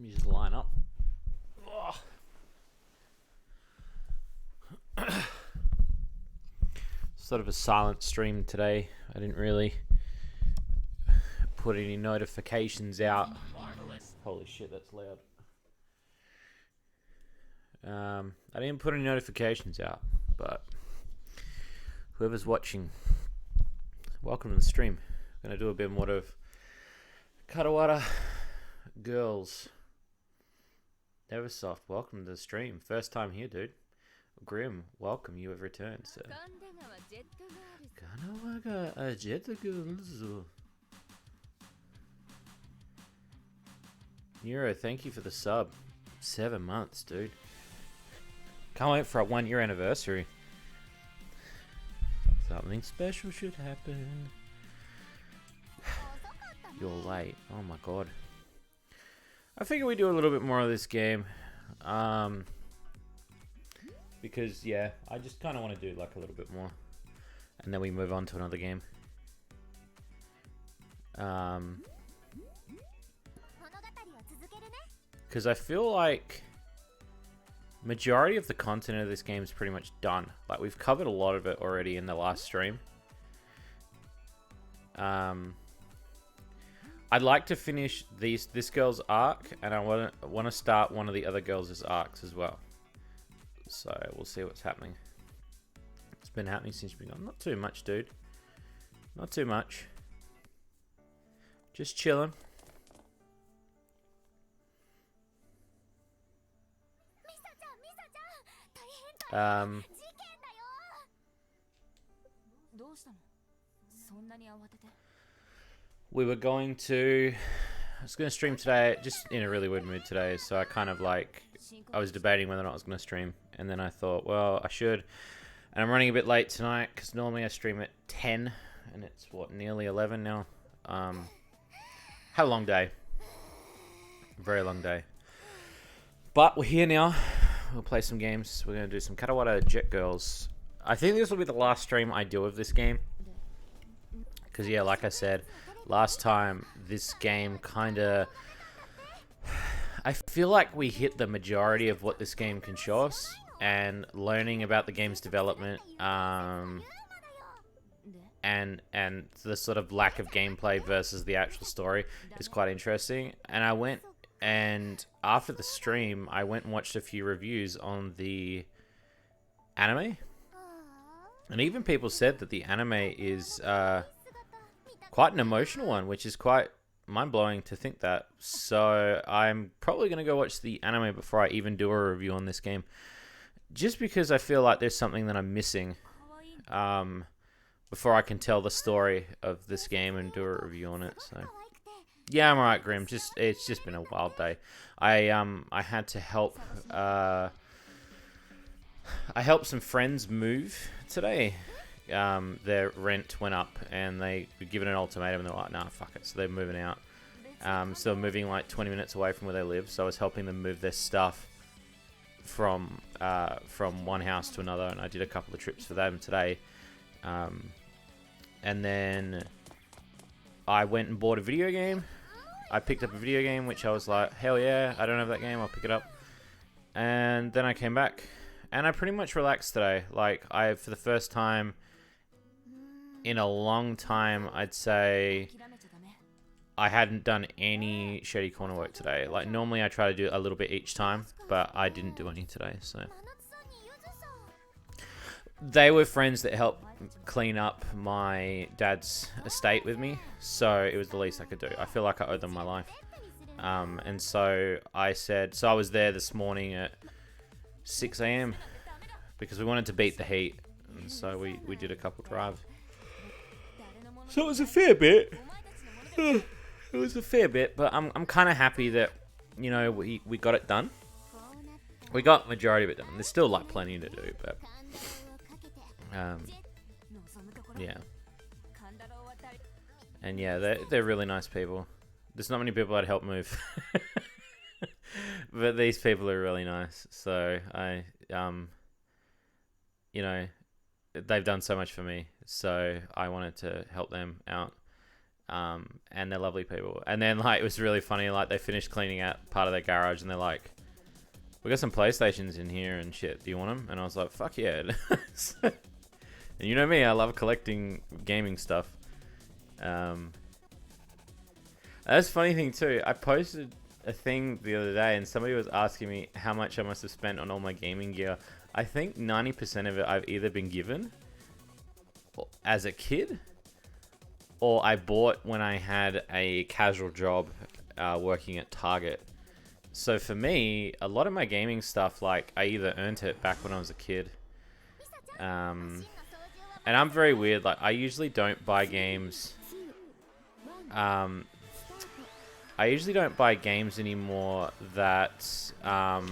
Let me just line up. Sort of a silent stream today. I didn't really put any notifications out. Holy shit, that's loud. I didn't put any notifications out, but whoever's watching, welcome to the stream. I'm going to do a bit more of Kandagawa girls. Neversoft, welcome to the stream. First time here, dude. Grim, welcome. You have returned, sir. Kandagawa jet girls. Neuro, thank you for the sub. 7 months, dude. Can't wait for a 1 year anniversary. Something special should happen. You're late. Oh my god. I figure we do a little bit more of this game. Because, yeah, I just kind of want to do like a little bit more. And then we move on to another game. Because I feel like majority of the content of this game is pretty much done. Like, we've covered a lot of it already in the last stream. I'd like to finish this girl's arc, and I want to start one of the other girls' arcs as well. So we'll see what's happening. It's been happening since we got not too much, dude. Not too much. Just chilling. We were going to... I was going to stream today, just in a really weird mood today, so I kind of like... I was debating whether or not I was going to stream, and then I thought, well, I should. And I'm running a bit late tonight, because normally I stream at 10, and it's, what, nearly 11 now? Had a long day. Very long day. But we're here now. We'll play some games. We're going to do some Kandagawa Jet Girls. I think this will be the last stream I do of this game. Because, yeah, like I said, last time, this game kind of... I feel like we hit the majority of what this game can show us. And learning about the game's development, and the sort of lack of gameplay versus the actual story is quite interesting. And I went... And after the stream, I went and watched a few reviews on the anime. And even people said that the anime is quite an emotional one, which is quite mind-blowing to think that. So I'm probably going to go watch the anime before I even do a review on this game. Just because I feel like there's something that I'm missing before I can tell the story of this game and do a review on it. So... Yeah, I'm alright, Grim. It's just been a wild day. I had to help. I helped some friends move today. Their rent went up, and they were given an ultimatum. And they're like, "Nah, fuck it." So they're moving out. So they're moving like 20 minutes away from where they live. So I was helping them move their stuff from one house to another, and I did a couple of trips for them today. And then I went and bought a video game. I picked up a video game, which I was like, hell yeah, I don't have that game, I'll pick it up. And then I came back, and I pretty much relaxed today. Like, for the first time in a long time, I'd say I hadn't done any Shady corner work today. Like, normally I try to do a little bit each time, but I didn't do any today, so. They were friends that helped clean up my dad's estate with me, so it was the least I could do. I feel like I owe them my life. And so I said, so I was there this morning at 6 a.m. because we wanted to beat the heat, and so we did a couple drives. So it was a fair bit. It was a fair bit, but I'm kind of happy that, you know, we got it done. We got majority of it done. There's still like plenty to do, but yeah. And yeah, they're really nice people. There's not many people I'd help move. But these people are really nice. So I you know, they've done so much for me. So I wanted to help them out. and they're lovely people. And then like it was really funny. Like they finished cleaning out part of their garage, and they're like, "We got some PlayStations in here and shit. Do you want them?" And I was like, "Fuck yeah!" And you know me, I love collecting gaming stuff. That's a funny thing too. I posted a thing the other day, and somebody was asking me how much I must have spent on all my gaming gear. I think 90% of it I've either been given as a kid, or I bought when I had a casual job working at Target. So for me, a lot of my gaming stuff, like I either earned it back when I was a kid, and I'm very weird. Like I usually don't buy games. I usually don't buy games anymore that are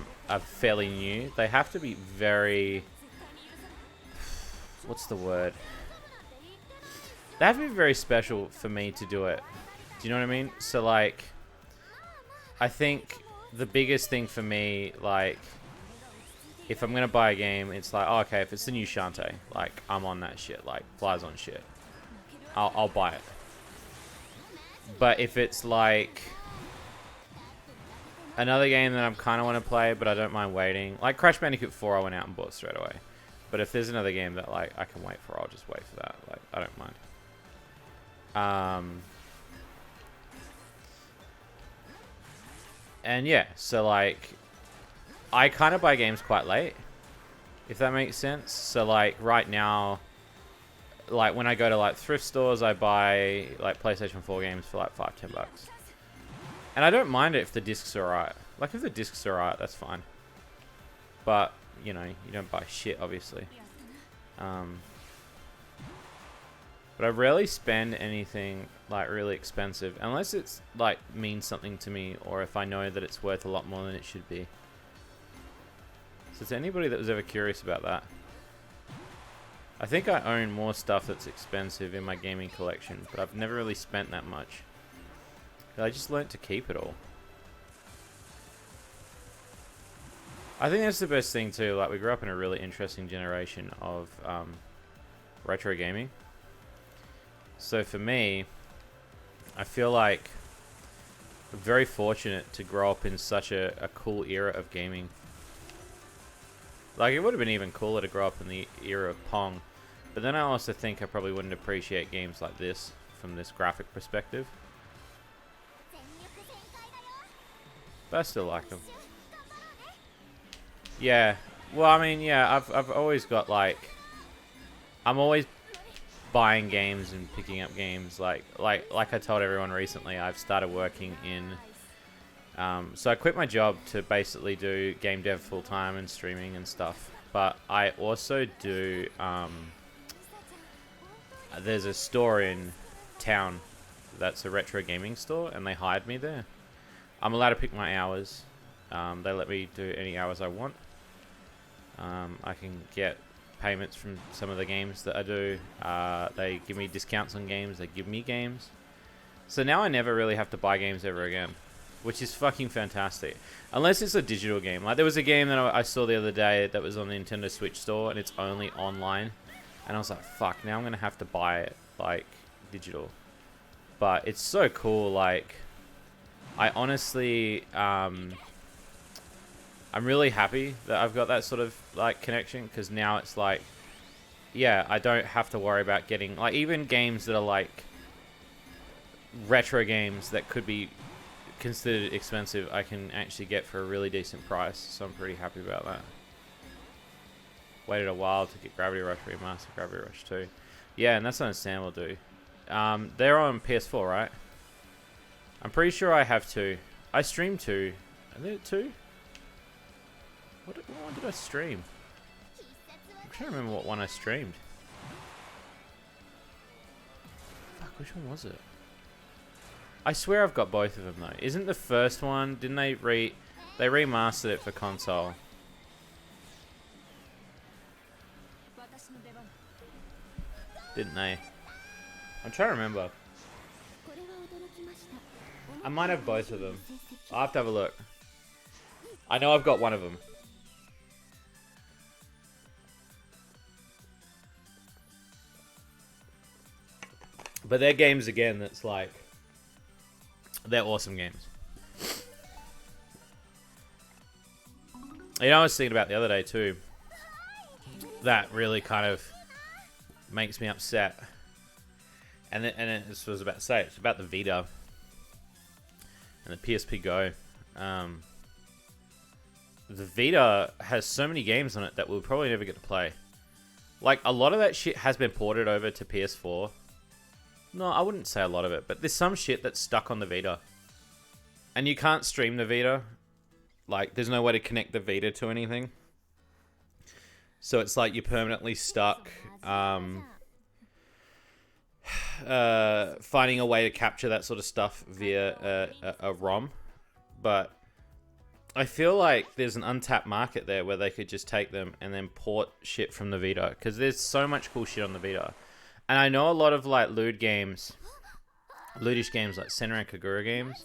fairly new. They have to be very... What's the word? They have to be very special for me to do it. Do you know what I mean? So, like, I think the biggest thing for me, like, if I'm going to buy a game, it's like, oh, okay, if it's the new Shantae, like, I'm on that shit. Like, flies on shit. I'll buy it. But if it's, like... another game that I kind of want to play, but I don't mind waiting. Like Crash Bandicoot 4, I went out and bought straight away. But if there's another game that like I can wait for, I'll just wait for that. Like I don't mind. And yeah, so like I kind of buy games quite late, if that makes sense. So like right now, like when I go to like thrift stores, I buy like PlayStation 4 games for like $5-10. And I don't mind it if the discs are alright. Like, if the discs are alright, that's fine. But, you know, you don't buy shit, obviously. But I rarely spend anything, like, really expensive. Unless it's, like, means something to me. Or if I know that it's worth a lot more than it should be. So, is there anybody that was ever curious about that? I think I own more stuff that's expensive in my gaming collection. But I've never really spent that much. I just learnt to keep it all. I think that's the best thing too. Like we grew up in a really interesting generation of retro gaming. So for me, I feel like I'm very fortunate to grow up in such a cool era of gaming. Like it would have been even cooler to grow up in the era of Pong. But then I also think I probably wouldn't appreciate games like this from this graphic perspective. But I still like them. Yeah. Well, I mean, yeah, I've always got, like... I'm always buying games and picking up games. Like I told everyone recently, I've started working in... so I quit my job to basically do game dev full-time and streaming and stuff. But I also do... there's a store in town that's a retro gaming store, and they hired me there. I'm allowed to pick my hours. They let me do any hours I want. I can get payments from some of the games that I do. They give me discounts on games. They give me games. So now I never really have to buy games ever again, which is fucking fantastic. Unless it's a digital game. Like there was a game that I saw the other day that was on the Nintendo Switch store, and it's only online. And I was like, fuck, now I'm going to have to buy it, like, digital. But it's so cool, like... I honestly, I'm really happy that I've got that sort of, like, connection. Because now it's like, yeah, I don't have to worry about getting... Like, even games that are, like, retro games that could be considered expensive, I can actually get for a really decent price. So I'm pretty happy about that. Waited a while to get Gravity Rush Remastered, Gravity Rush 2. Yeah, and that's something Sam will do. They're on PS4, right? I'm pretty sure I have 2. I streamed 2. Are there 2? What one did I stream? I'm trying to remember what one I streamed. Fuck, which one was it? I swear I've got both of them though. Isn't the first one... Didn't they remastered it for console? Didn't they? I'm trying to remember. I might have both of them. I'll have to have a look. I know I've got one of them. But they're games again that's like, they're awesome games. You know, I was thinking about the other day too. That really kind of makes me upset. And this was about to say, it's about the Vita and the PSP Go. The Vita has so many games on it that we'll probably never get to play. Like, a lot of that shit has been ported over to PS4. No, I wouldn't say a lot of it, but there's some shit that's stuck on the Vita. And you can't stream the Vita. Like, there's no way to connect the Vita to anything. So it's like you're permanently stuck finding a way to capture that sort of stuff via a ROM. But I feel like there's an untapped market there where they could just take them and then port shit from the Vita. Because there's so much cool shit on the Vita. And I know a lot of like lewdish games like Senran Kagura games,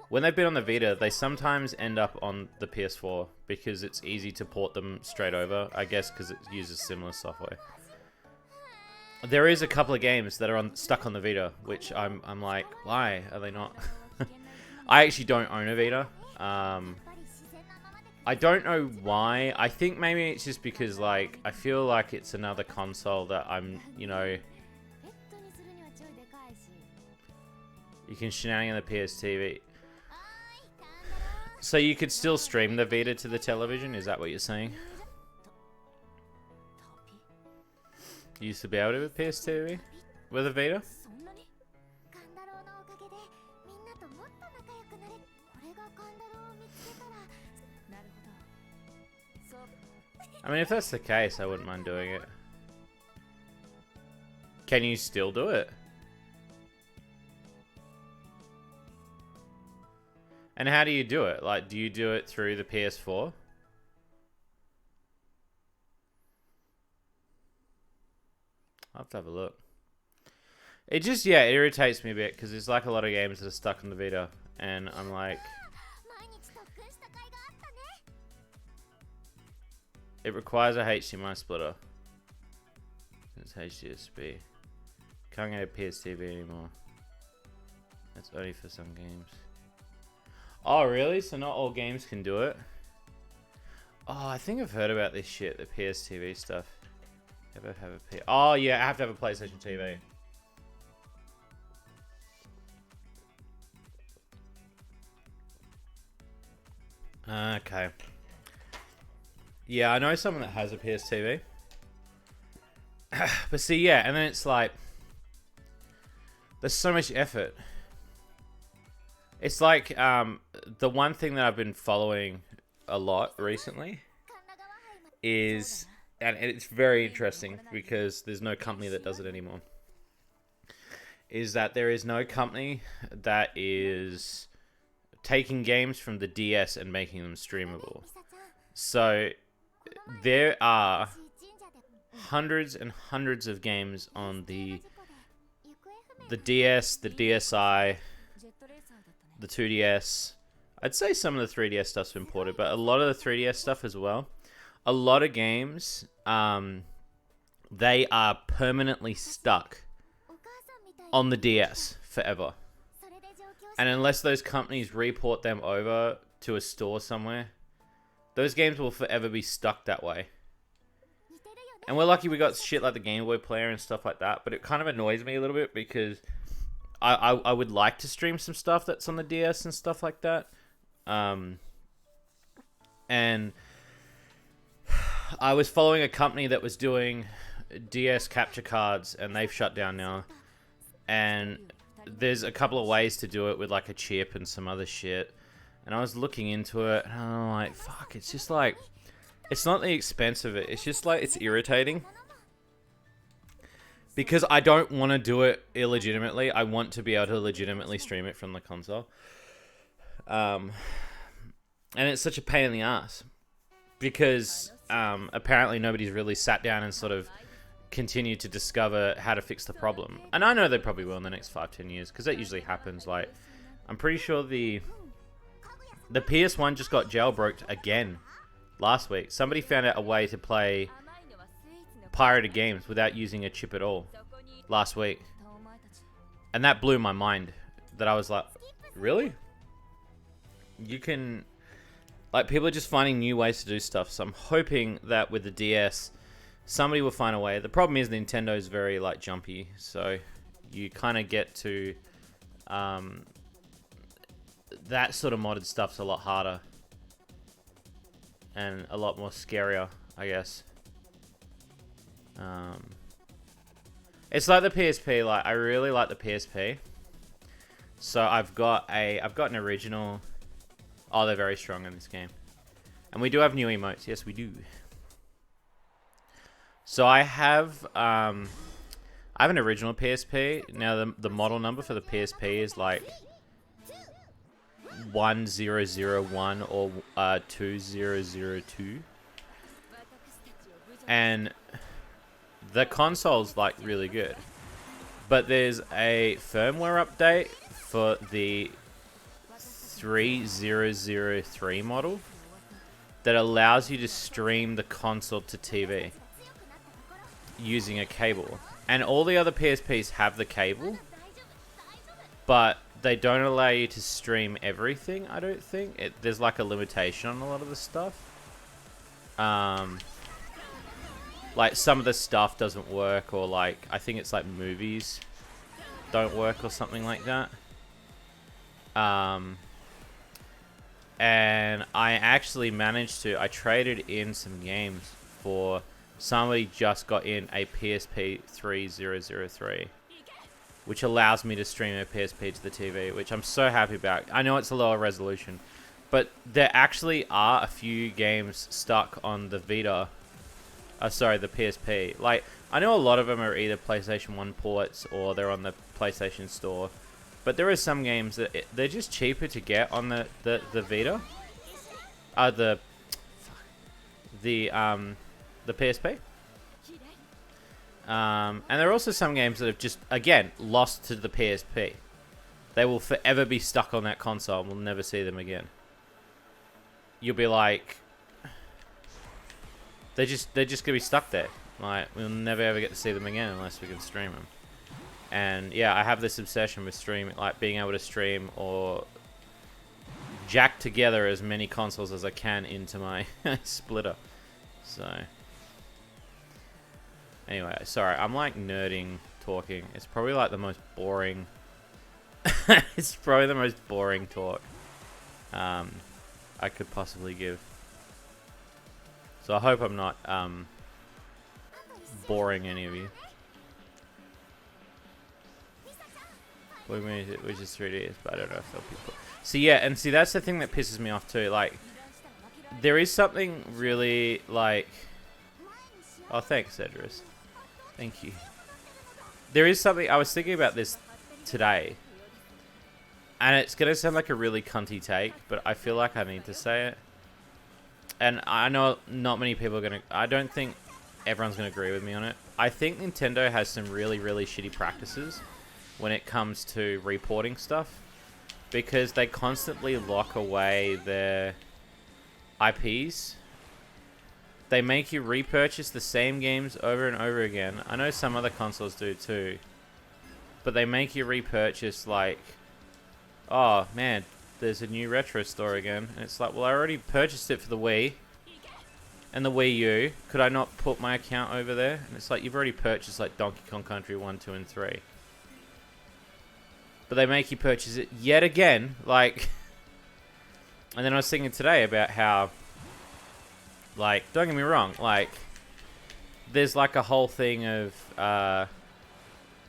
when they've been on the Vita, they sometimes end up on the PS4 because it's easy to port them straight over, I guess because it uses similar software. There is a couple of games that are stuck on the Vita, which I'm like, why are they not? I actually don't own a Vita. I don't know why. I think maybe it's just because like I feel like it's another console that I'm, you know, you can shenanigan the PS TV. So you could still stream the Vita to the television? Is that what you're saying? You used to be able to with PS TV? With a Vita? I mean, if that's the case, I wouldn't mind doing it. Can you still do it? And how do you do it? Like, do you do it through the PS4? I'll have to have a look. It just, yeah, it irritates me a bit because there's like a lot of games that are stuck on the Vita. And I'm like... It requires a HDMI splitter. It's HDSP. Can't get a PS TV anymore. That's only for some games. Oh, really? So not all games can do it? Oh, I think I've heard about this shit, the PS TV stuff. Ever have a Oh, yeah, I have to have a PlayStation TV. Okay. Yeah, I know someone that has a PS TV. But see, yeah, and then it's like... There's so much effort. It's like, the one thing that I've been following a lot recently is, and it's very interesting because there's no company that does it anymore, is that there is no company that is taking games from the DS and making them streamable. So there are hundreds and hundreds of games on the DS, the DSi, the 2DS. I'd say some of the 3DS stuff's been ported, but a lot of the 3DS stuff as well. A lot of games, they are permanently stuck on the DS forever. And unless those companies report them over to a store somewhere, those games will forever be stuck that way. And we're lucky we got shit like the Game Boy Player and stuff like that, but it kind of annoys me a little bit because I would like to stream some stuff that's on the DS and stuff like that. And I was following a company that was doing DS capture cards, and they've shut down now. And there's a couple of ways to do it with like a chip and some other shit. And I was looking into it, and I'm like, fuck, it's just like... It's not the expense of it, it's just like, it's irritating. Because I don't want to do it illegitimately. I want to be able to legitimately stream it from the console. And it's such a pain in the ass. Because apparently nobody's really sat down and sort of continued to discover how to fix the problem. And I know they probably will in the next 5-10 years. Because that usually happens. Like, I'm pretty sure the PS1 just got jailbroken again last week. Somebody found out a way to play pirated games without using a chip at all last week. And that blew my mind. That I was like, really? You can... Like, people are just finding new ways to do stuff. So I'm hoping that with the DS, somebody will find a way. The problem is Nintendo is very, like, jumpy. So you kind of get to... that sort of modded stuff's a lot harder. And a lot more scarier, I guess. It's like the PSP. Like, I really like the PSP. So I've got an original. Oh, they're very strong in this game, and we do have new emotes. Yes, we do. So I have an original PSP. Now the model number for the PSP is like 1001 or 2002, and the console's like really good. But there's a firmware update for the 3003 model that allows you to stream the console to TV using a cable. And all the other PSPs have the cable, but they don't allow you to stream everything, I don't think. There's like a limitation on a lot of the stuff. Like some of the stuff doesn't work, or like, I think it's like movies don't work or something like that. And I actually managed to, I traded in some games for somebody just got in a PSP 3003, which allows me to stream a PSP to the TV, which I'm so happy about. I know it's a lower resolution, but there actually are a few games stuck on the Vita. Sorry, the PSP. Like, I know a lot of them are either PlayStation 1 ports or they're on the PlayStation Store. But there are some games that they're just cheaper to get on the Vita. The PSP. And there are also some games that have just, again, lost to the PSP. They will forever be stuck on that console and we'll never see them again. You'll be like... They're just gonna be stuck there. Like, we'll never ever get to see them again unless we can stream them. And yeah, I have this obsession with streaming, like being able to stream or jack together as many consoles as I can into my splitter. So anyway, sorry, I'm like nerding talking. It's probably like the most boring. It's probably the most boring talk I could possibly give. So I hope I'm not boring any of you. Which is 3D, but I don't know if they'll be put. So yeah, and see, that's the thing that pisses me off too. Like, there is something really like... Oh, thanks, Cedrus. Thank you. There is something... I was thinking about this today. And it's going to sound like a really cunty take, but I feel like I need to say it. And I know not many people are going to... I don't think everyone's going to agree with me on it. I think Nintendo has some really, really shitty practices when it comes to reporting stuff, because they constantly lock away their IPs. They make you repurchase the same games over and over again. I know some other consoles do too, but they make you repurchase, like, oh man, there's a new retro store again, and it's like, well, I already purchased it for the Wii and the Wii U. Could I not put my account over there? And it's like, you've already purchased like Donkey Kong Country 1, 2, and 3. But they make you purchase it yet again, like... And then I was thinking today about how, like, don't get me wrong, like, there's like a whole thing of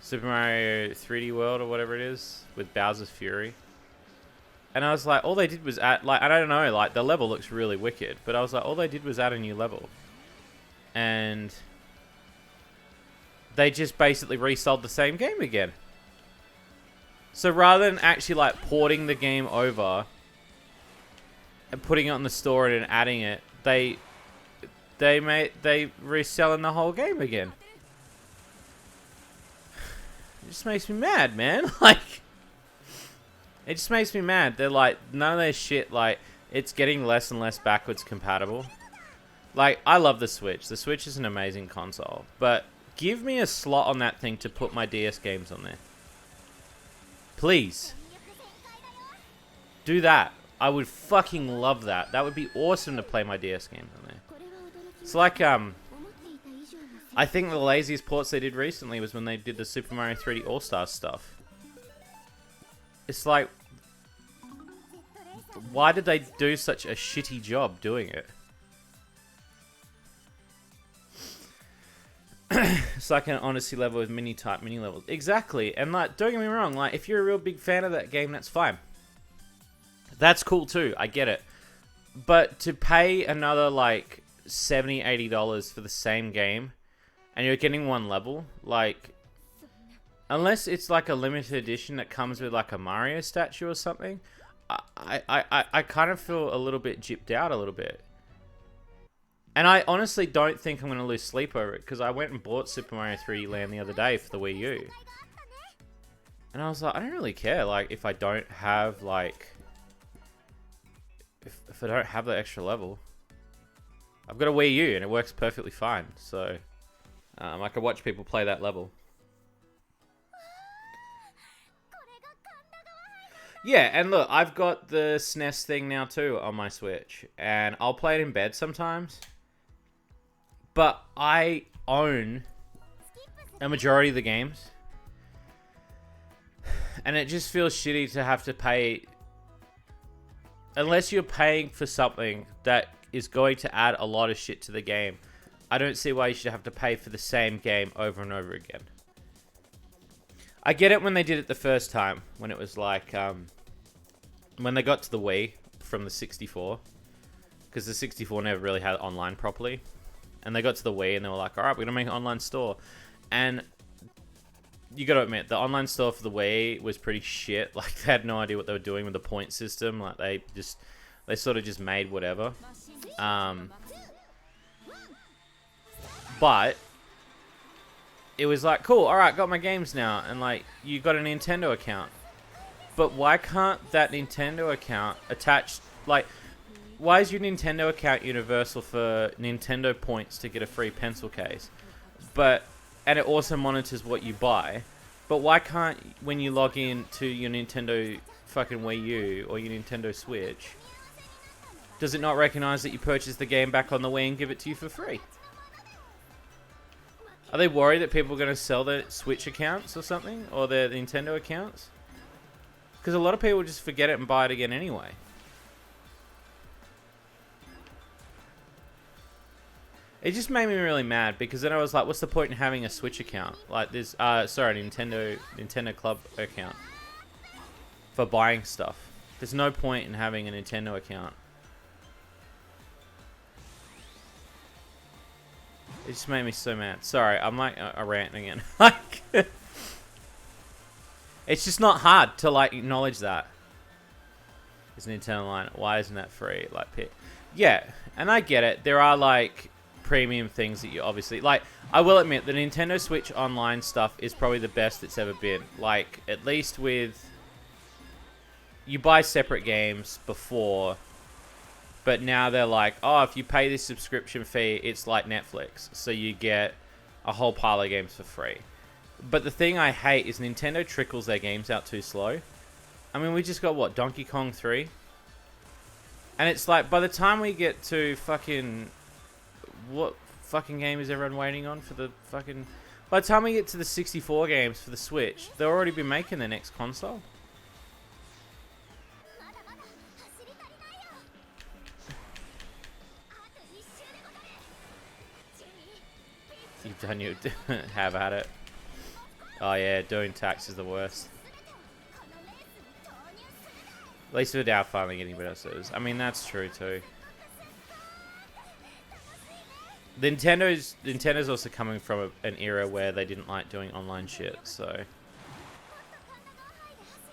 Super Mario 3D World or whatever it is with Bowser's Fury. And I was like, all they did was add, like, I don't know, like, the level looks really wicked, but I was like, all they did was add a new level. And they just basically resold the same game again. So rather than actually, like, porting the game over and putting it on the store and adding it, they reselling the whole game again. It just makes me mad, man. Like, it just makes me mad. They're like, none of their shit, like, it's getting less and less backwards compatible. Like, I love the Switch. The Switch is an amazing console, but give me a slot on that thing to put my DS games on there. Please. Do that. I would fucking love that. That would be awesome to play my DS games on there. It's like, I think the laziest ports they did recently was when they did the Super Mario 3D All-Stars stuff. It's like, why did they do such a shitty job doing it? It's like an honesty level with mini levels. Exactly. And like, don't get me wrong, like if you're a real big fan of that game, that's fine. That's cool too. I get it. But to pay another like $70, $80 for the same game and you're getting one level, like unless it's like a limited edition that comes with like a Mario statue or something, I kind of feel a little bit gypped out a little bit. And I honestly don't think I'm going to lose sleep over it, because I went and bought Super Mario 3D Land the other day for the Wii U. And I was like, I don't really care, like, if I don't have, like... If I don't have that extra level. I've got a Wii U, and it works perfectly fine, so... I could watch people play that level. Yeah, and look, I've got the SNES thing now too on my Switch, and I'll play it in bed sometimes. But I own a majority of the games, and it just feels shitty to have to pay, unless you're paying for something that is going to add a lot of shit to the game. I don't see why you should have to pay for the same game over and over again. I get it when they did it the first time, when it was like, when they got to the Wii from the 64, because the 64 never really had online properly, and they got to the Wii and they were like, alright, we're gonna make an online store. And you gotta admit, the online store for the Wii was pretty shit. Like, they had no idea what they were doing with the point system. Like, they sort of just made whatever. But it was like, cool, alright, got my games now. And like, you got a Nintendo account. But why can't that Nintendo account attach, like, why is your Nintendo account universal for Nintendo points to get a free pencil case? And it also monitors what you buy. But why can't, when you log in to your Nintendo fucking Wii U or your Nintendo Switch, does it not recognize that you purchased the game back on the Wii and give it to you for free? Are they worried that people are going to sell their Switch accounts or something? Or their Nintendo accounts? Because a lot of people just forget it and buy it again anyway. It just made me really mad, because then I was like, what's the point in having a Switch account? Like this, sorry, Nintendo Club account for buying stuff. There's no point in having a Nintendo account. It just made me so mad. Sorry, I'm like a rant again. Like, it's just not hard to like acknowledge that. Is Nintendo Online? Why isn't that free? Like, yeah, and I get it. There are like premium things that you obviously like. I will admit the Nintendo Switch Online stuff is probably the best it's ever been. Like, at least with, you buy separate games before, but now they're like, oh, if you pay this subscription fee, it's like Netflix, so you get a whole pile of games for free. But the thing I hate is Nintendo trickles their games out too slow. I mean, we just got, what, Donkey Kong 3? And it's like, by the time we get to fucking... What fucking game is everyone waiting on for the fucking... By the time we get to the 64 games for the Switch, they'll already be making their next console. You've done your... have at it. Oh yeah, doing tax is the worst. At least we're now finally getting better service. I mean, that's true too. Nintendo's also coming from an era where they didn't like doing online shit, so...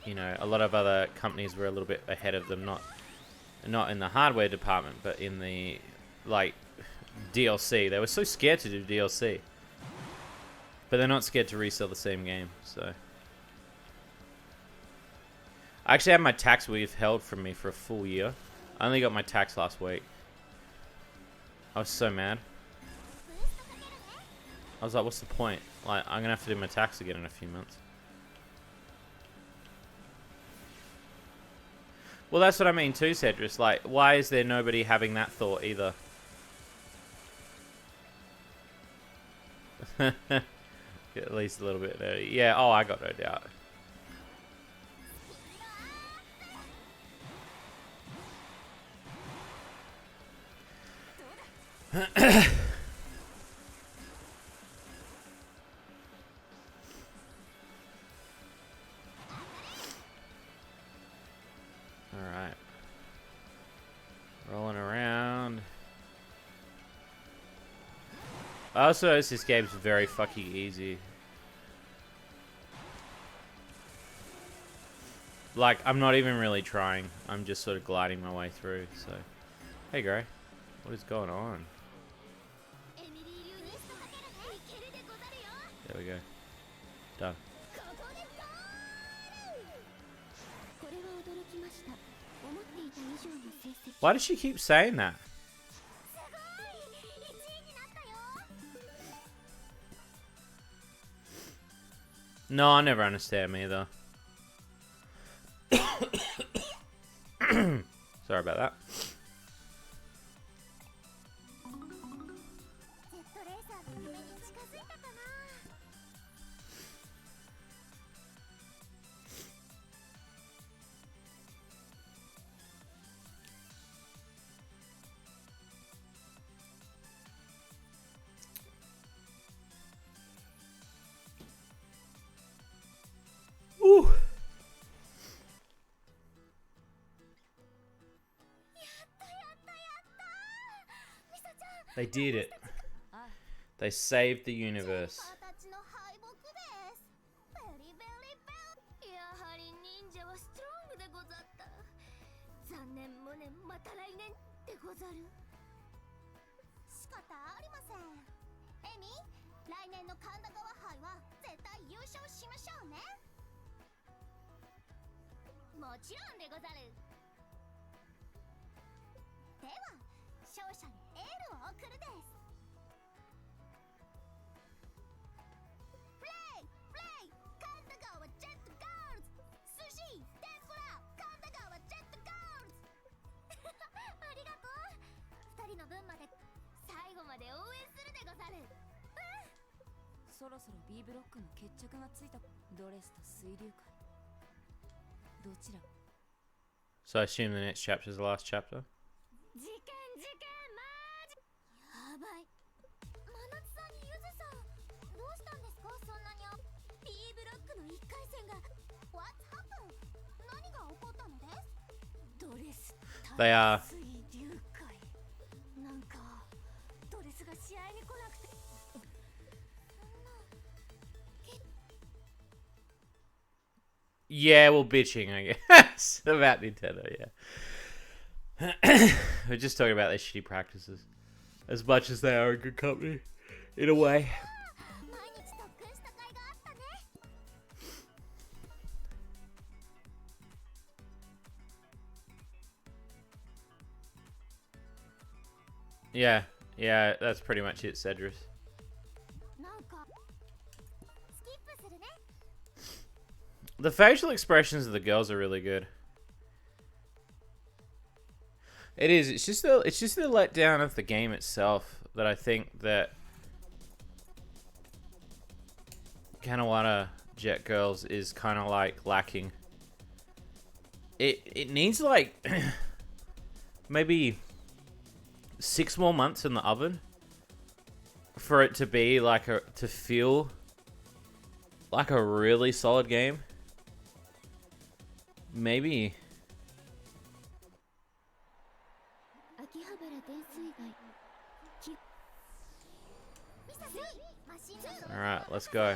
You know, a lot of other companies were a little bit ahead of them, not in the hardware department, but in the, like, DLC. They were so scared to do DLC. But they're not scared to resell the same game, so... I actually had my tax withheld from me for a full year. I only got my tax last week. I was so mad. I was like, what's the point? Like, I'm gonna have to do my tax again in a few months. Well, that's what I mean too, Cedrus. Like, why is there nobody having that thought either? At least a little bit nerdy. Yeah, oh, I got no doubt. Alright. Rolling around. I also noticed this game's very fucking easy. Like, I'm not even really trying. I'm just sort of gliding my way through, so... Hey, Gray. What is going on? There we go. Done. Why does she keep saying that? No, I never understand me either. Sorry about that. Ooh. They did it. They saved the universe. B ブロックの決着がついたドレスと水流会どちら So I assume the next chapter is the last chapter? 事件マジやばい真夏さんにゆずさんどうしたんですかそんなにB ブロックの1回戦が What's happened? 何が起こったのですドレス They are 水流会なんかドレスが試合に来なくて Yeah, well, bitching, I guess, about Nintendo, yeah. We're just talking about their shitty practices. As much as they are a good company, in a way. Yeah, yeah, that's pretty much it, Cedrus. The facial expressions of the girls are really good. It is. It's just the letdown of the game itself that I think that Kandagawa Jet Girls is kind of like lacking. It needs like maybe 6 more months in the oven for it to be like to feel like a really solid game. Maybe. Alright, let's go.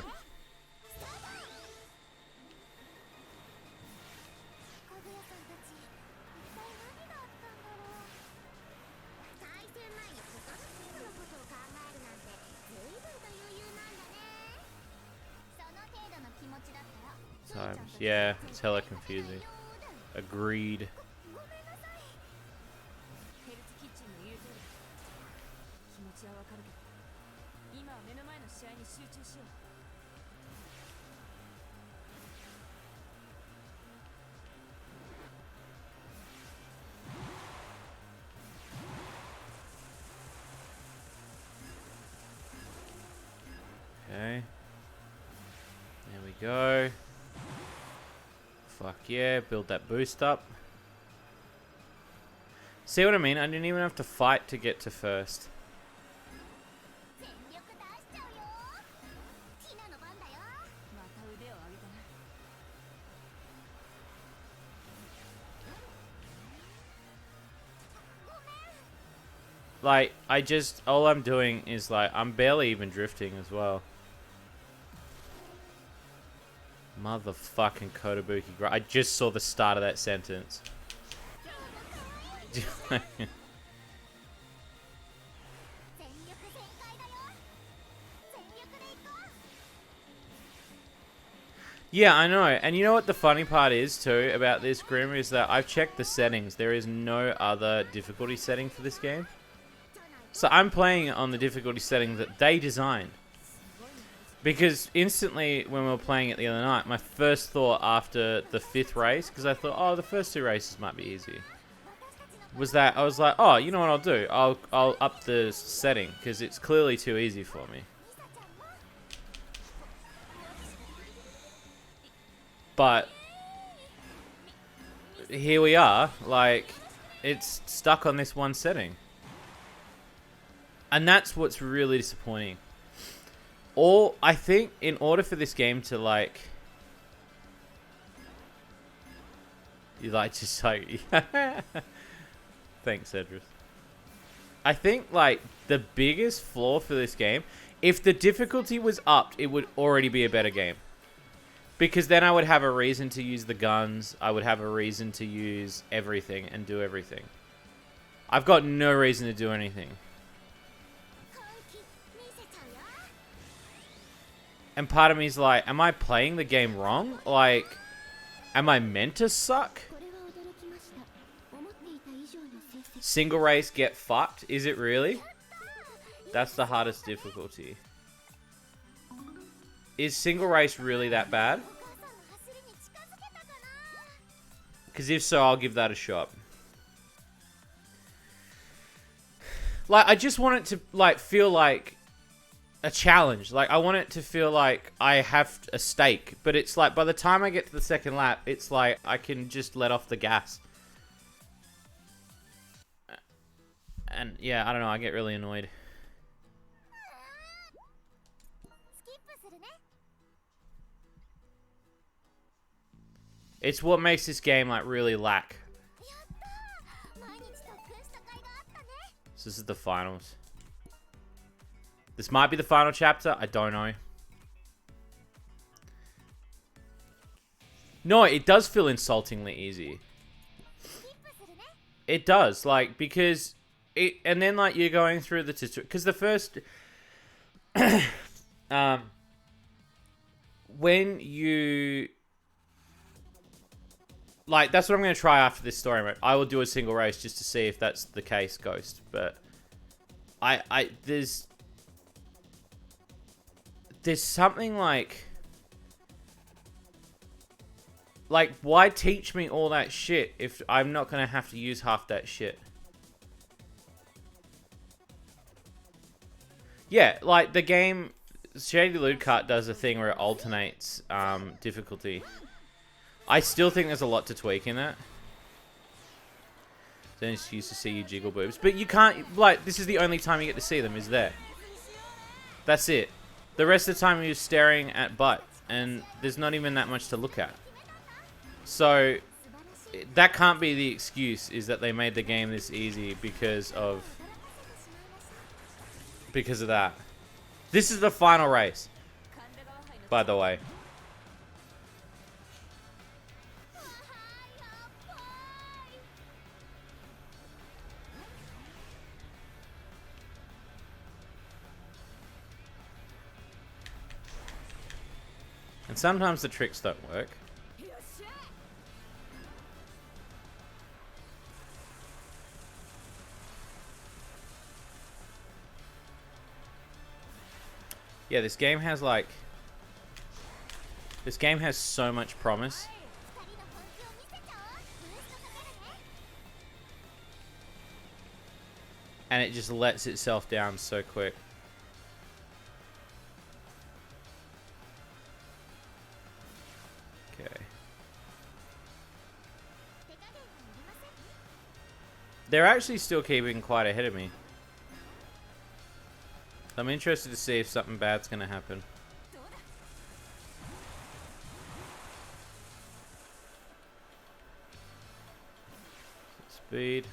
Times. Yeah, it's hella confusing. Agreed. Okay. There we go. Fuck yeah, build that boost up. See what I mean? I didn't even have to fight to get to first. Like, all I'm doing is like, I'm barely even drifting as well. Motherfucking Kotobuki. I just saw the start of that sentence. Yeah, I know. And you know what the funny part is, too, about this, Grim, is that I've checked the settings. There is no other difficulty setting for this game. So I'm playing on the difficulty setting that they designed. Because instantly, when we were playing it the other night, my first thought after the 5th race, because I thought, oh, the first 2 races might be easy, was that I was like, oh, you know what I'll do? I'll up the setting, because it's clearly too easy for me. But here we are, like, it's stuck on this one setting. And that's what's really disappointing. Or, I think, in order for this game to, like... You like, just like... Thanks, Edris. I think, like, the biggest flaw for this game... If the difficulty was upped, it would already be a better game. Because then I would have a reason to use the guns. I would have a reason to use everything and do everything. I've got no reason to do anything. And part of me is like, am I playing the game wrong? Like, am I meant to suck? Single race get fucked? Is it really? That's the hardest difficulty. Is single race really that bad? Because if so, I'll give that a shot. Like, I just want it to, like, feel like a challenge. Like, I want it to feel like I have a stake. But it's like, by the time I get to the second lap, it's like I can just let off the gas. And, yeah, I don't know. I get really annoyed. It's what makes this game, like, really lack. So this is the finals. This might be the final chapter. I don't know. No, it does feel insultingly easy. It does, like, because it, and then like you're going through the tutorial, because the first, when you, like, that's what I'm going to try after this story mode. I will do a single race just to see if that's the case, Ghost. But there's something like, why teach me all that shit if I'm not going to have to use half that shit? Yeah, like, the game, Shady Loot Cart does a thing where it alternates difficulty. I still think there's a lot to tweak in that. Then it's used to see you jiggle boobs. But you can't, like, this is the only time you get to see them, is there. That's it. The rest of the time you're staring at butt. And there's not even that much to look at. So, that can't be the excuse, is that they made the game this easy because of that. This is the final race, by the way. And sometimes the tricks don't work. Yeah, this game has, like... This game has so much promise. And it just lets itself down so quick. they're actually still keeping quite ahead of me. I'm interested to see if something bad's gonna happen. Speed.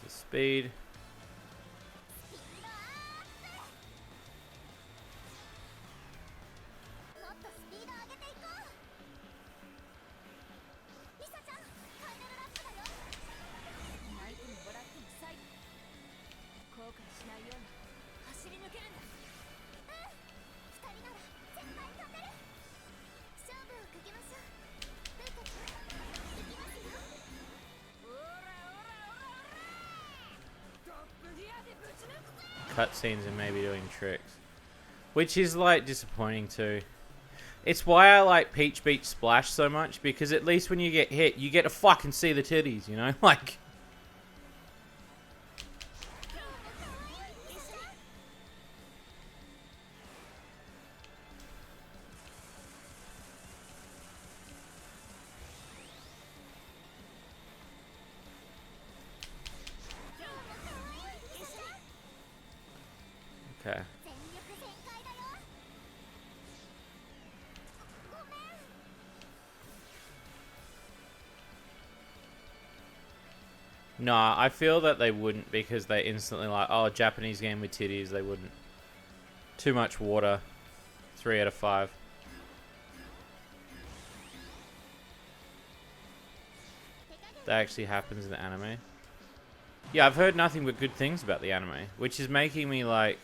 There's the speed. Cutscenes and maybe doing tricks, which is like disappointing too. It's why I like Peach Beach Splash so much, because at least when you get hit, you get to fucking see the titties, you know? Like, okay. No, I feel that they wouldn't, because they instantly like, oh, Japanese game with titties, they wouldn't. Too much water. 3 out of 5. That actually happens in the anime. Yeah, I've heard nothing but good things about the anime, which is making me like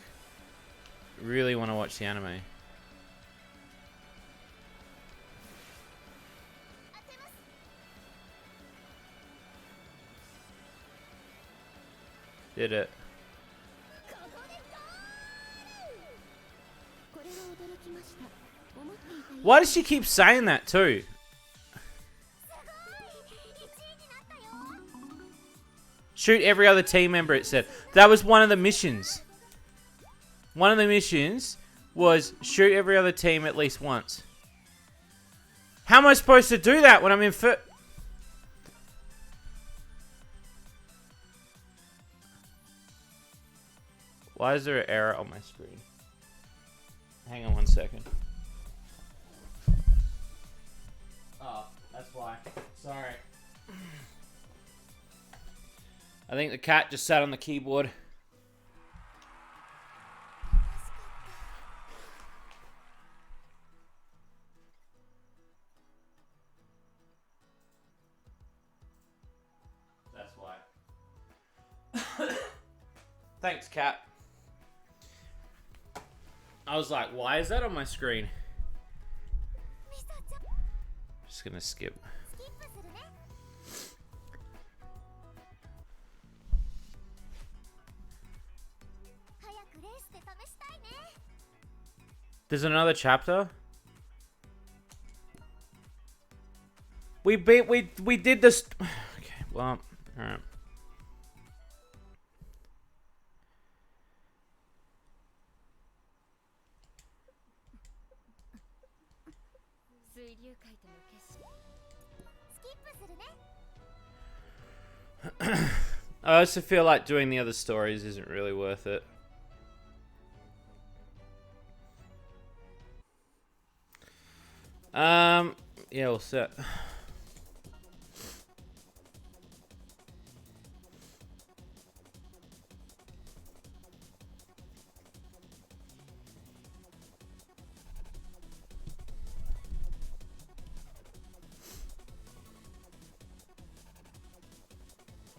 really want to watch the anime. Did it. Why does she keep saying that too? Shoot every other team member, it said. That was one of the missions. One of the missions was shoot every other team at least once. How am I supposed to do that when I'm in first? Why is there an error on my screen? Hang on 1 second. Oh, that's why. Sorry. I think the cat just sat on the keyboard. That's why. Thanks, cat. I was like, why is that on my screen? Just gonna skip. There's another chapter. We did this. Okay, well, all right. I also feel like doing the other stories isn't really worth it. Yeah, we'll set.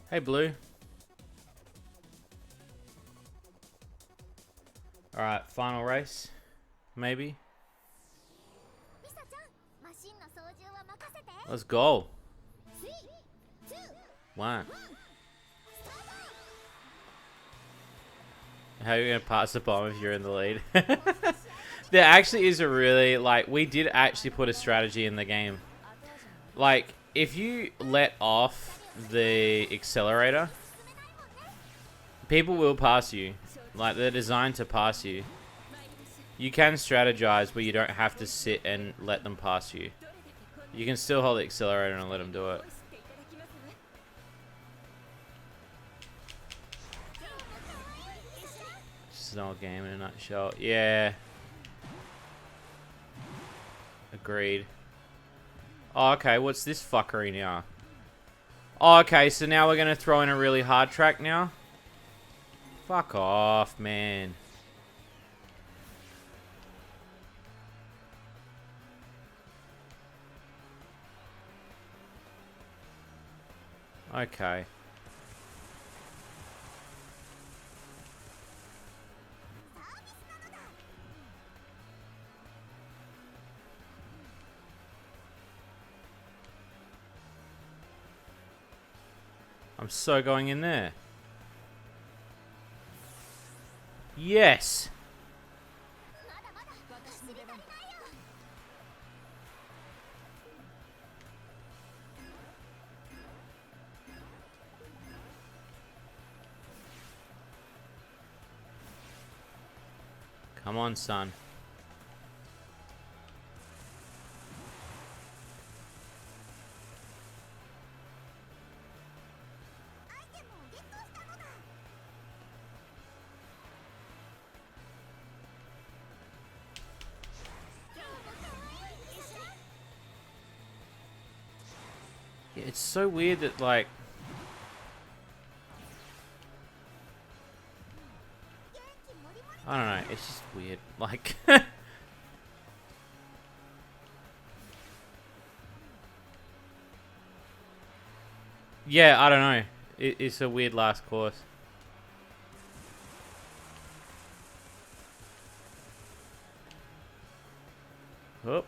Hey, Blue. Alright, final race. Maybe. Let's go. 1. How are you gonna pass the bomb if you're in the lead? There actually is a really, like, we did actually put a strategy in the game. Like, if you let off the accelerator, people will pass you. Like, they're designed to pass you. You can strategize where you don't have to sit and let them pass you. You can still hold the accelerator and let them do it. an old game in a nutshell. Yeah. Agreed. Oh, okay, what's this fuckery now? Oh, okay, so now we're going to throw in a really hard track now? Fuck off, man. Okay. I'm so going in there. Yes! Come on, son. Yeah, it's so weird that, like... I don't know, it's just weird. Like... yeah, I don't know. It's a weird last course. Oh.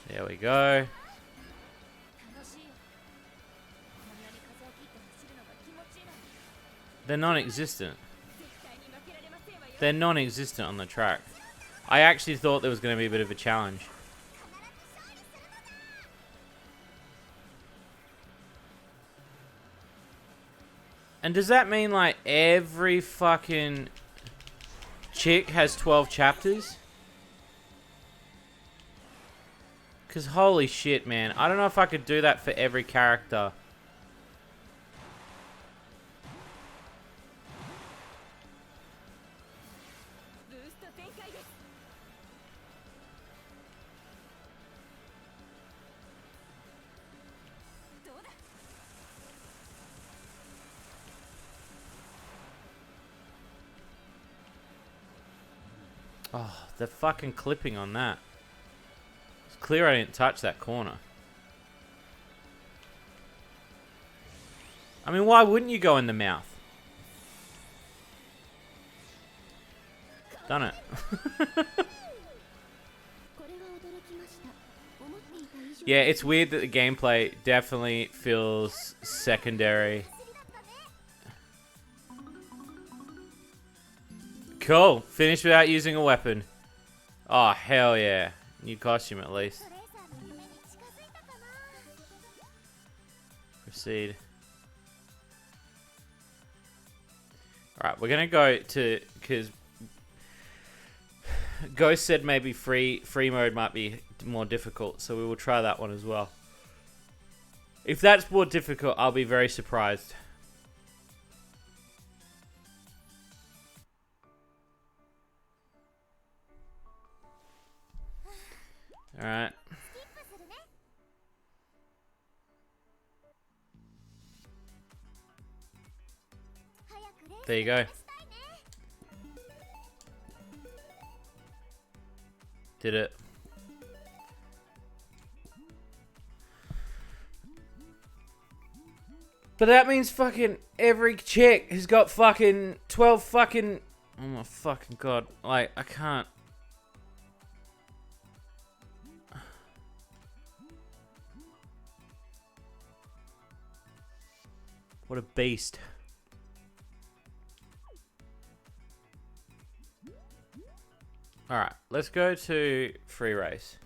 There we go. They're non-existent. They're non-existent on the track. I actually thought there was going to be a bit of a challenge. And does that mean, like, every fucking chick has 12 chapters? Because holy shit, man. I don't know if I could do that for every character. Oh, the fucking clipping on that. It's clear I didn't touch that corner. I mean, why wouldn't you go in the mouth? Done it. Yeah, it's weird that the gameplay definitely feels secondary. Cool. Finished without using a weapon. Oh, hell yeah. New costume at least. Proceed. Alright, we're gonna go to... because Ghost said maybe free mode might be more difficult, so we will try that one as well. If that's more difficult, I'll be very surprised. Alright. There you go. Did it. But that means fucking every chick has got fucking 12 fucking... Oh my fucking god. Like, I can't... What a beast. Alright, let's go to free race.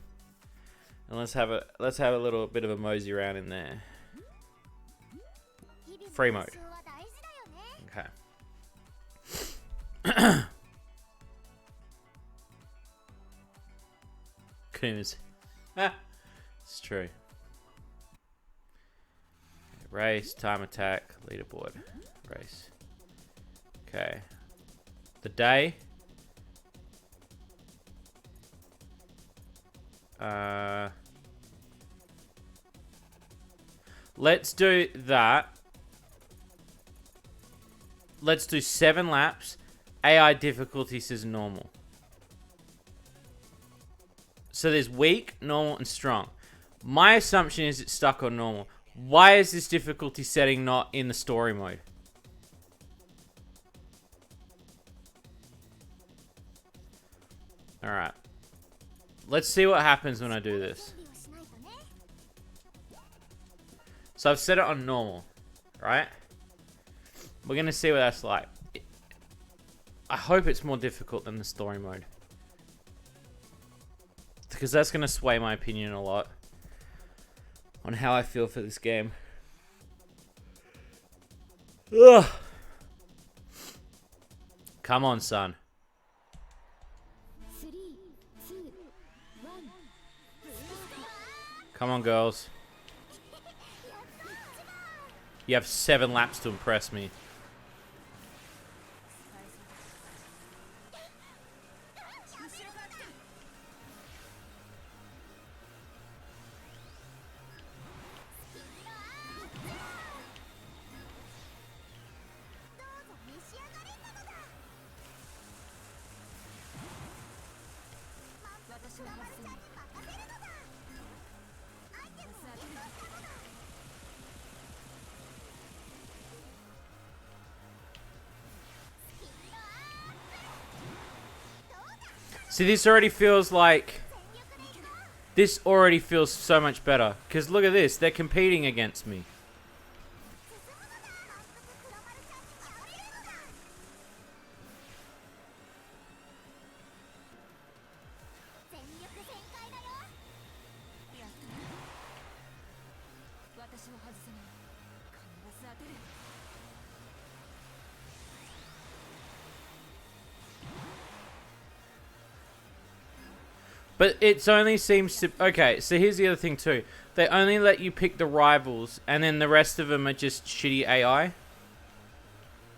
And let's have a little bit of a mosey around in there. Free mode. Okay. Couldn't even see. Ah, it's true. Race, time attack, leaderboard. Race. Okay. The day. Let's do that. Let's do 7 laps. AI difficulty says normal. So there's weak, normal, and strong. My assumption is it's stuck on normal. Why is this difficulty setting not in the story mode? Alright. Let's see what happens when I do this. So I've set it on normal, right? We're going to see what that's like. I hope it's more difficult than the story mode. Because that's going to sway my opinion a lot on how I feel for this game. Ugh. Come on, son. 3、2、1 Come on, girls. You have 7 laps to impress me. See, this already feels like... This already feels so much better. Because look at this. They're competing against me. But it's only seems to... Okay, so here's the other thing too. They only let you pick the rivals, and then the rest of them are just shitty AI.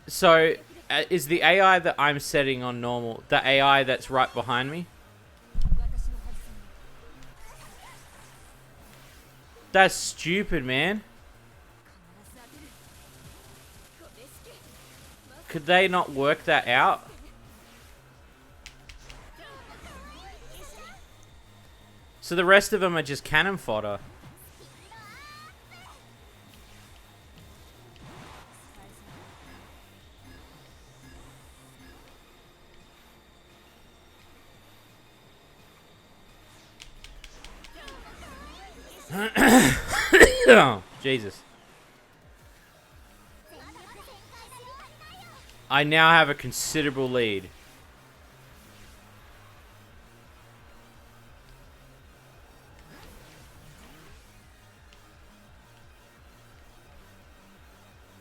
So, is the AI that I'm setting on normal the AI that's right behind me? That's stupid, man. Could they not work that out? So the rest of them are just cannon fodder. Oh, Jesus. I now have a considerable lead.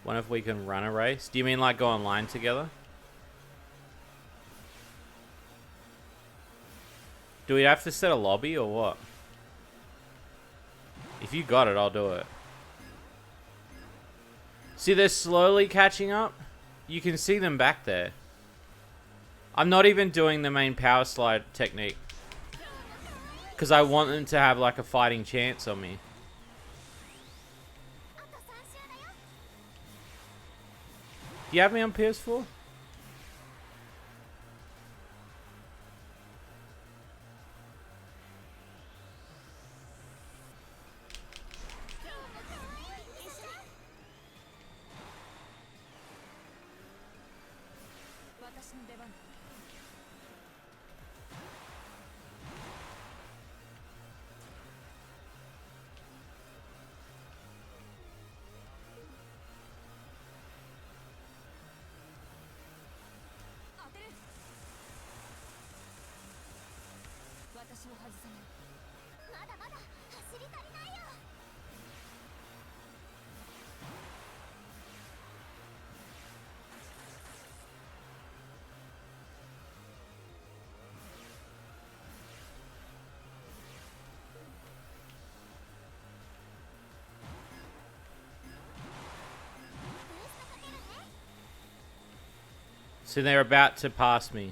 Wonder if we can run a race. Do you mean like go online together? Do we have to set a lobby or what? If you got it, I'll do it. See, they're slowly catching up. You can see them back there. I'm not even doing the main power slide technique. Because I want them to have like a fighting chance on me. Do you have me on PS4? So they're about to pass me.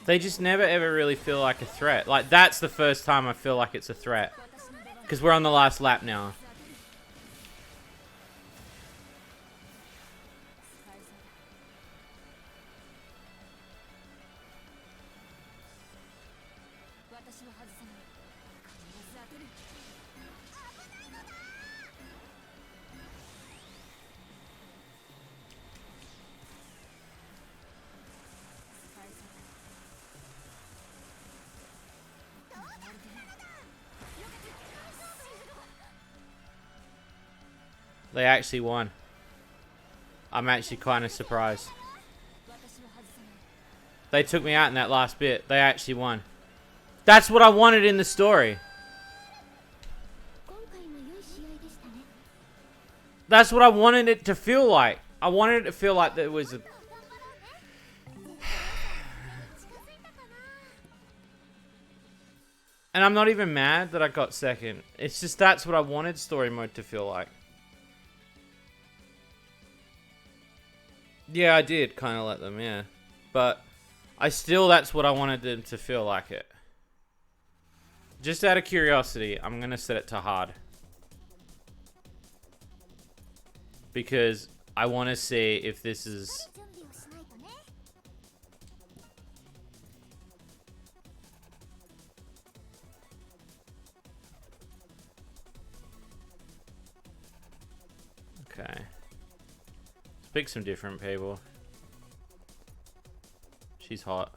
They just never ever really feel like a threat. Like, that's the first time I feel like it's a threat. Because we're on the last lap now. They actually won. I'm actually kind of surprised. They took me out in that last bit. They actually won. That's what I wanted in the story. That's what I wanted it to feel like. I wanted it to feel like there was a... And I'm not even mad that I got second. It's just that's what I wanted story mode to feel like. Yeah, I did kind of let them, yeah. But that's what I wanted them to feel like it. Just out of curiosity, I'm going to set it to hard. Because I want to see if this is... Okay. Pick some different people. She's hot.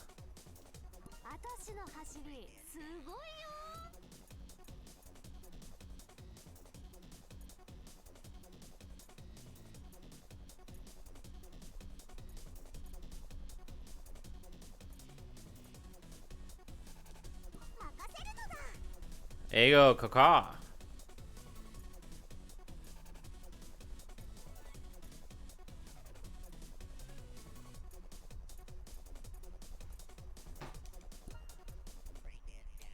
There you go, Kaka.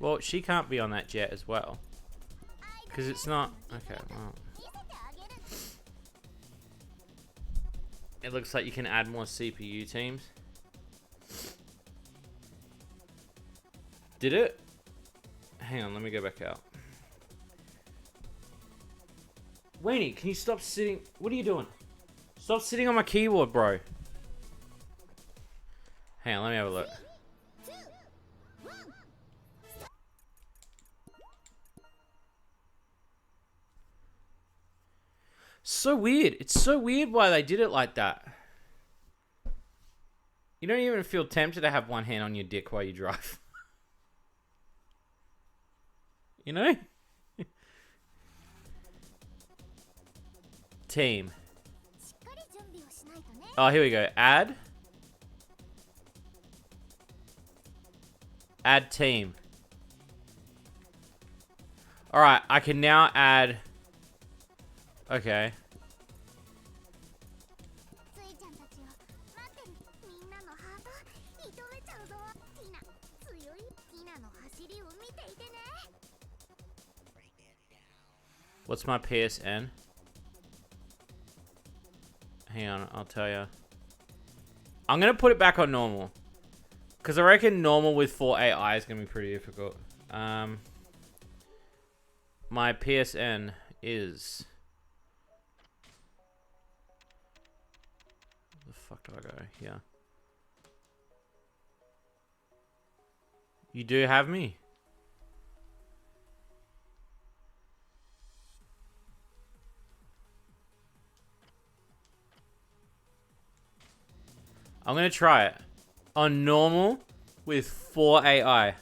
Well, she can't be on that jet as well. Because it's not... Okay, well... It looks like you can add more CPU teams. Did it? Hang on, let me go back out. Weenie, can you stop sitting... What are you doing? Stop sitting on my keyboard, bro. Hang on, let me have a look. So weird. It's so weird why they did it like that. You don't even feel tempted to have one hand on your dick while you drive. You know? Team. Oh, here we go. Add. Add team. Alright, I can now add... Okay. What's my PSN? Hang on, I'll tell you. I'm going to put it back on normal. Because I reckon normal with 4 AI is going to be pretty difficult. My PSN is... Where the fuck do I go? Here. You do have me? I'm going to try it. On normal with 4 AI.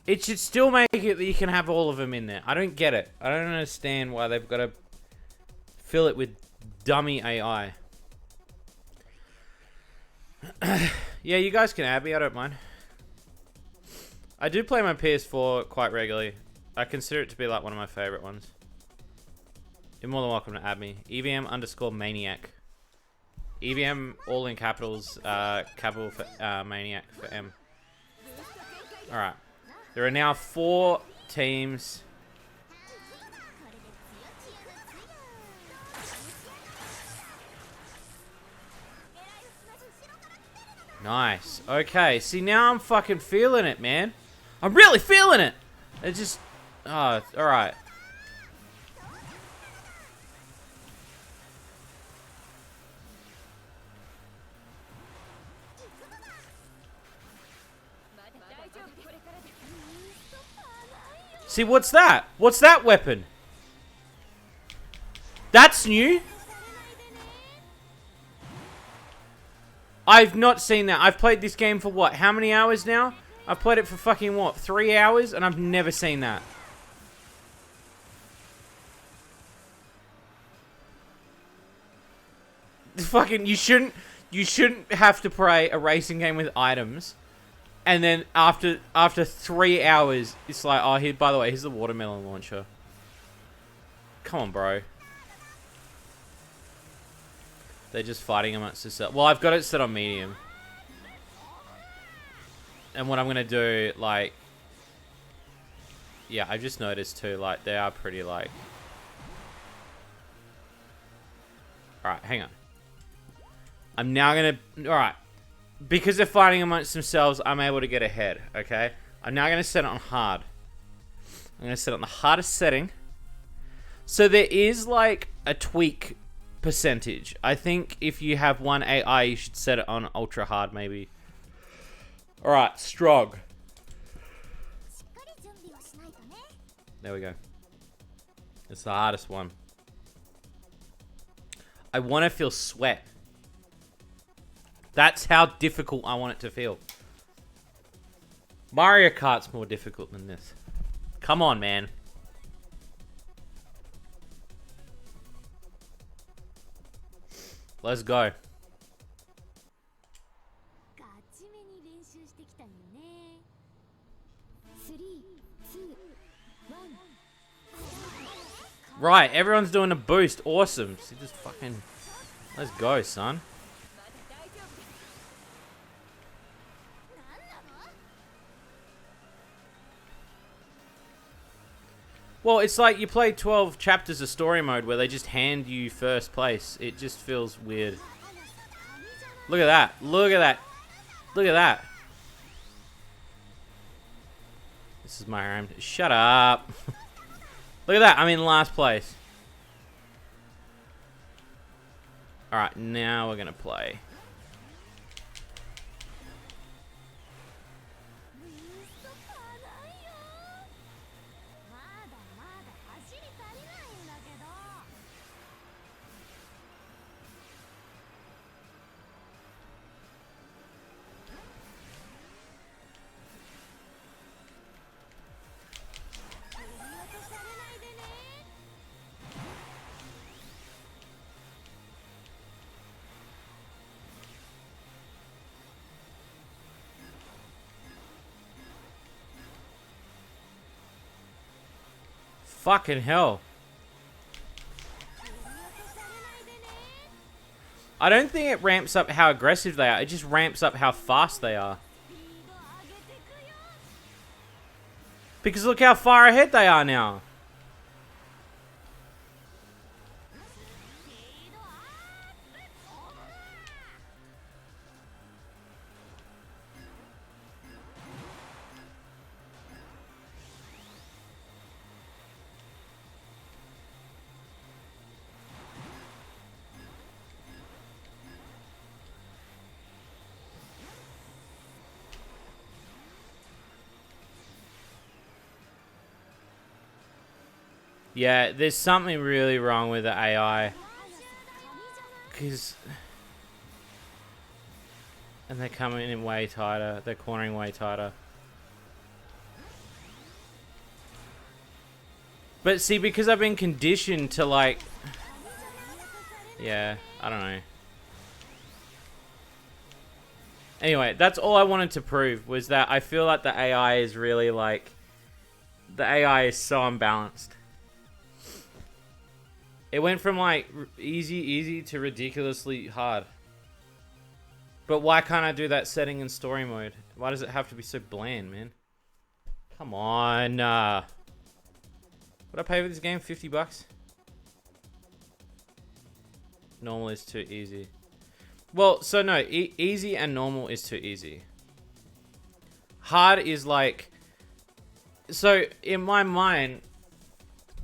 It should still make it that you can have all of them in there. I don't get it. I don't understand why they've got to fill it with dummy AI. Yeah, you guys can add me. I don't mind. I do play my PS4 quite regularly. I consider it to be like one of my favorite ones. You're more than welcome to add me. EVM_maniac. EVM all in capitals, capital for maniac for M. Alright. There are now 4 teams. Nice. Okay, see now I'm fucking feeling it, man. I'm really feeling it! It just... Oh, alright. See, what's that? What's that weapon? That's new? I've not seen that. I've played this game for what? How many hours now? I've played it for fucking what? 3 hours? And I've never seen that. Fucking, you shouldn't have to play a racing game with items. And then after 3 hours, it's like, oh, here, by the way, here's the watermelon launcher. Come on, bro. They're just fighting amongst themselves. Well, I've got it set on medium. And what I'm going to do, like... Yeah, I've just noticed too, like, they are pretty, like... Alright, hang on. I'm now going to... Alright. Because they're fighting amongst themselves, I'm able to get ahead, okay? I'm now going to set it on hard. I'm going to set it on the hardest setting. So there is, like, a tweak percentage. I think if you have one AI, you should set it on ultra hard, maybe. Alright, Strog. There we go. It's the hardest one. I want to feel sweat. That's how difficult I want it to feel. Mario Kart's more difficult than this. Come on, man. Let's go. Right, everyone's doing a boost. Awesome. So just fucking... Let's go, son. Well, it's like you play 12 chapters of story mode where they just hand you first place. It just feels weird. Look at that. Look at that. Look at that. This is my home. Shut up. Look at that. I'm in last place. Alright, now we're going to play. Fucking hell. I don't think it ramps up how aggressive they are. It just ramps up how fast they are. Because look how far ahead they are now. Yeah, there's something really wrong with the AI. And they're coming in way tighter. They're cornering way tighter. But see, because I've been conditioned to like... Yeah, I don't know. Anyway, that's all I wanted to prove, was that I feel like the AI is really like... The AI is so unbalanced. It went from like easy to ridiculously hard. But why can't I do that setting in story mode? Why does it have to be so bland, man? Come on. Would I pay for this game? $50? Normal is too easy. Well, so no, easy and normal is too easy. Hard is like... So, in my mind,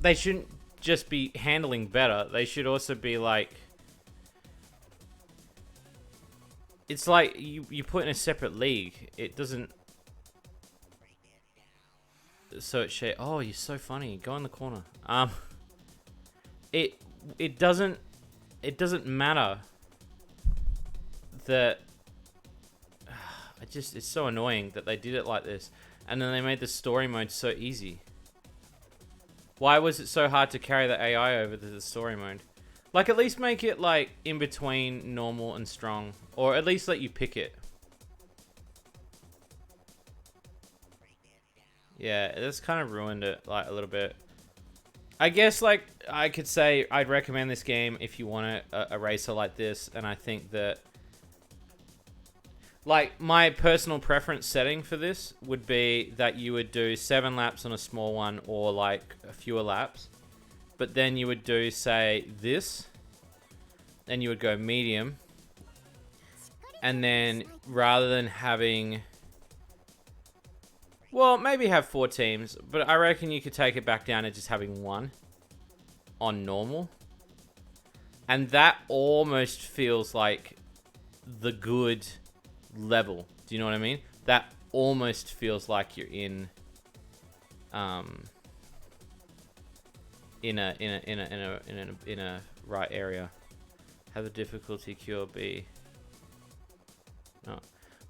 they shouldn't just be handling better. They should also be like... It's like you put in a separate league. It doesn't... So it's shit. Oh, you're so funny. Go in the corner. It doesn't matter that... It's so annoying that they did it like this. And then they made the story mode so easy. Why was it so hard to carry the AI over to the story mode? Like, at least make it, like, in between normal and strong. Or at least let you pick it. Yeah, that's kind of ruined it, like, a little bit. I guess, like, I could say I'd recommend this game if you want a racer like this. And I think that... Like, my personal preference setting for this would be that you would do 7 laps on a small one or, like, fewer laps. But then you would do, say, this. Then you would go medium. And then, rather than having... Well, maybe have 4 teams. But I reckon you could take it back down to just having 1 on normal. And that almost feels like the good... level. Do you know what I mean? That almost feels like you're in a right area. Have the difficulty cure be... No.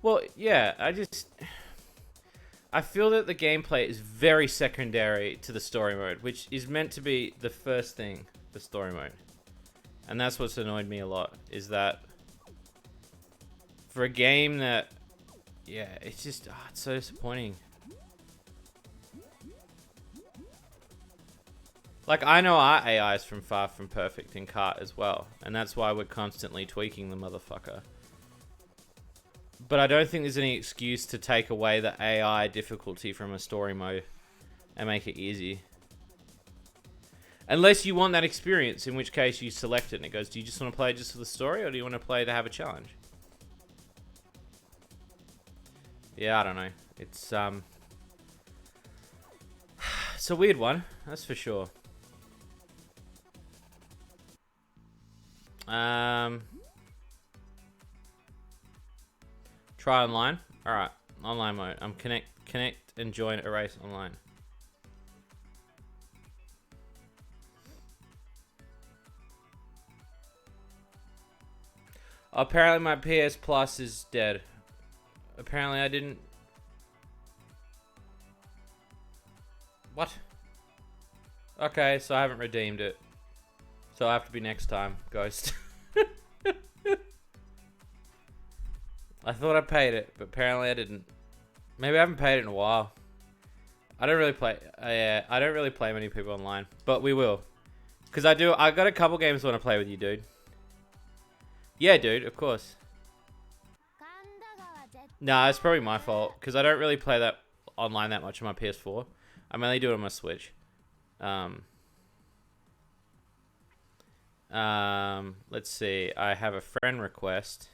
Well, yeah, I feel that the gameplay is very secondary to the story mode, which is meant to be the first thing, the story mode. And that's what's annoyed me a lot, is that for a game that, yeah, it's just, it's so disappointing. Like, I know our AI is from far from perfect in kart as well, and that's why we're constantly tweaking the motherfucker. But I don't think there's any excuse to take away the AI difficulty from a story mode and make it easy. Unless you want that experience, in which case you select it and it goes, do you just want to play just for the story, or do you want to play to have a challenge? Yeah, I don't know. It's a weird one, that's for sure. Try online. Alright, online mode. I'm connect and join a race online. Apparently my PS Plus is dead. Apparently I didn't... What? Okay, so I haven't redeemed it. So I have to be next time, Ghost. I thought I paid it, but apparently I didn't. Maybe I haven't paid it in a while. I don't really play... I don't really play many people online, but we will. Because I got a couple games I want to play with you, dude. Yeah, dude, of course. Nah, it's probably my fault, because I don't really play that online that much on my PS4. I mainly do it on my Switch. Let's see. I have a friend request.